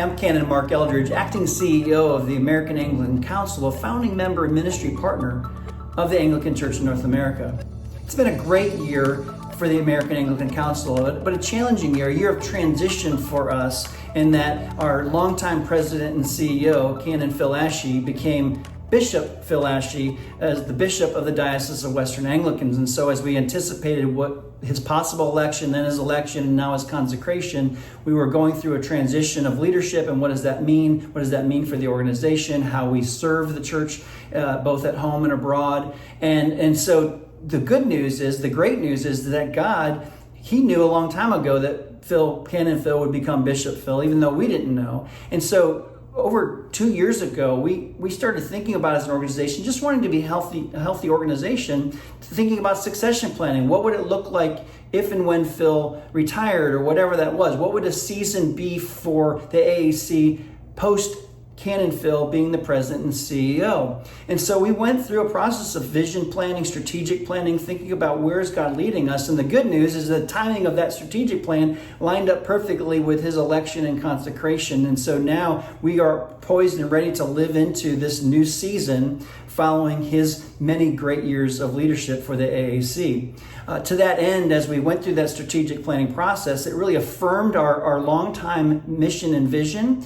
I'm Canon Mark, acting CEO of the American Anglican Council, a founding member and ministry partner of the Anglican Church in North America. It's been a great year for the American Anglican Council, but a challenging year, a year of transition for us, in that our longtime president and CEO, Canon Phil Ashey, became Bishop Phil Ashey as the Bishop of the Diocese of Western Anglicans. And so as we anticipated what his possible election, then his election, and now his consecration, we were going through a transition of leadership. And what does that mean? What does that mean for the organization? How we serve the church, both at home and abroad. And so the good news is, the great news is that God, he knew a long time ago that Canon Phil would become Bishop Phil, even though we didn't know. And so over 2 years ago, we started thinking about, as an organization, just wanting to be a healthy organization, thinking about succession planning. What would it look like if and when Phil retired, or whatever that was? What would a season be for the AAC post Canon Phil being the president and CEO? And so we went through a process of vision planning, strategic planning, thinking about where is God leading us. And the good news is the timing of that strategic plan lined up perfectly with his election and consecration. And so now we are poised and ready to live into this new season following his many great years of leadership for the AAC. To that end, as we went through that strategic planning process, it really affirmed our longtime mission and vision,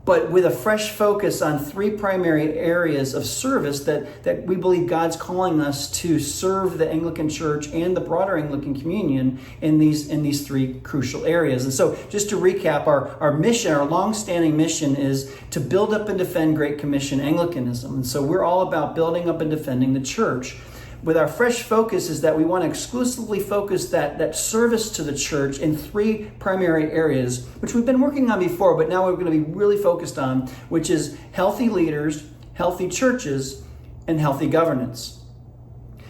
but with a fresh focus on three primary areas of service that we believe God's calling us to serve the Anglican Church and the broader Anglican communion in these three crucial areas. And so just to recap, our mission, our long-standing mission, is to build up and defend Great Commission Anglicanism. And so we're all about building up and defending the church. With our fresh focus is that we want to exclusively focus that service to the church in three primary areas, which we've been working on before, but now we're going to be really focused on, which is healthy leaders, healthy churches, and healthy governance.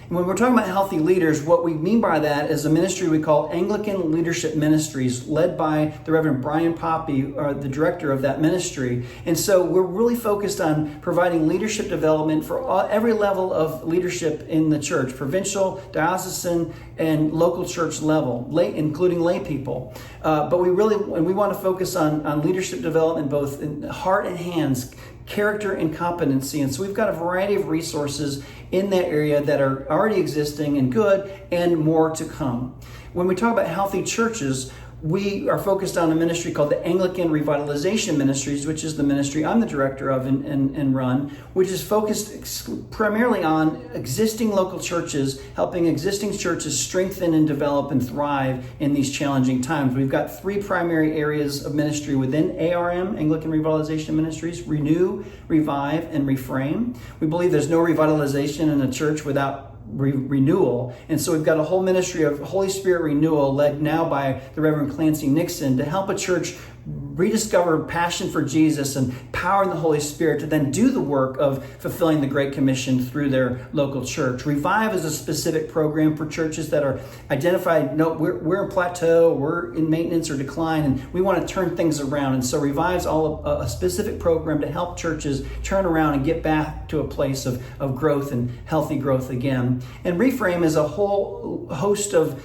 And when we're talking about healthy leaders, what we mean by that is a ministry we call Anglican Leadership Ministries, led by the Reverend Brian Poppy, the director of that ministry. And so we're really focused on providing leadership development for every level of leadership in the church, provincial, diocesan, and local church level, including lay people. But we want to focus on leadership development, both in heart and hands, character and competency. And so we've got a variety of resources in that area that are already existing and good, and more to come. When we talk about healthy churches, we are focused on a ministry called the Anglican Revitalization Ministries, which is the ministry I'm the director of and run, which is focused primarily on existing local churches, helping existing churches strengthen and develop and thrive in these challenging times. We've got three primary areas of ministry within ARM, Anglican Revitalization Ministries: renew, revive, and reframe. We believe there's no revitalization in a church without renewal. And so we've got a whole ministry of Holy Spirit renewal, led now by the Reverend Clancy Nixon, to help a church rediscover passion for Jesus and power in the Holy Spirit to then do the work of fulfilling the Great Commission through their local church. Revive is a specific program for churches that are identified, no, we're in plateau, we're in maintenance or decline, and we want to turn things around. And so Revive's a specific program to help churches turn around and get back to a place of growth and healthy growth again. And Reframe is a whole host of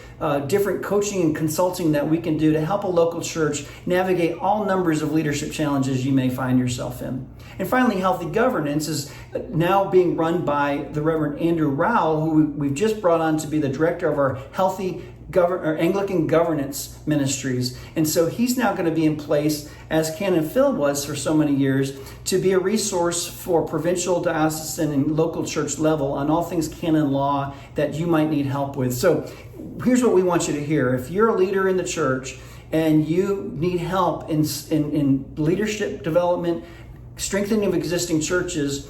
different coaching and consulting that we can do to help a local church navigate all numbers of leadership challenges you may find yourself in. And finally, healthy governance is now being run by the Reverend Andrew Rowell, who we've just brought on to be the director of our Anglican Governance Ministries. And so he's now going to be in place, as Canon Phil was for so many years, to be a resource for provincial, diocesan, and local church level on all things canon law that you might need help with. So here's what we want you to hear. If you're a leader in the church and you need help in leadership development, strengthening of existing churches,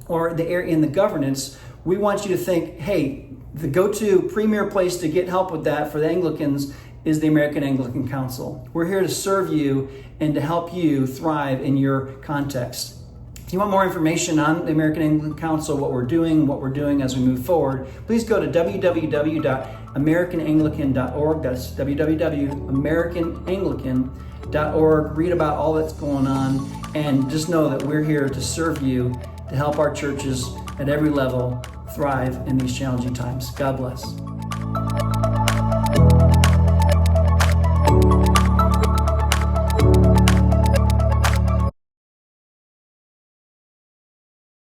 or in the governance, we want you to think, hey, the go-to premier place to get help with that for the Anglicans is the American Anglican Council. We're here to serve you and to help you thrive in your context. If you want more information on the American Anglican Council, what we're doing as we move forward, please go to www.americananglican.org. That's www.americananglican.org. Read about all that's going on, and just know that we're here to serve you, to help our churches at every level thrive in these challenging times. God bless.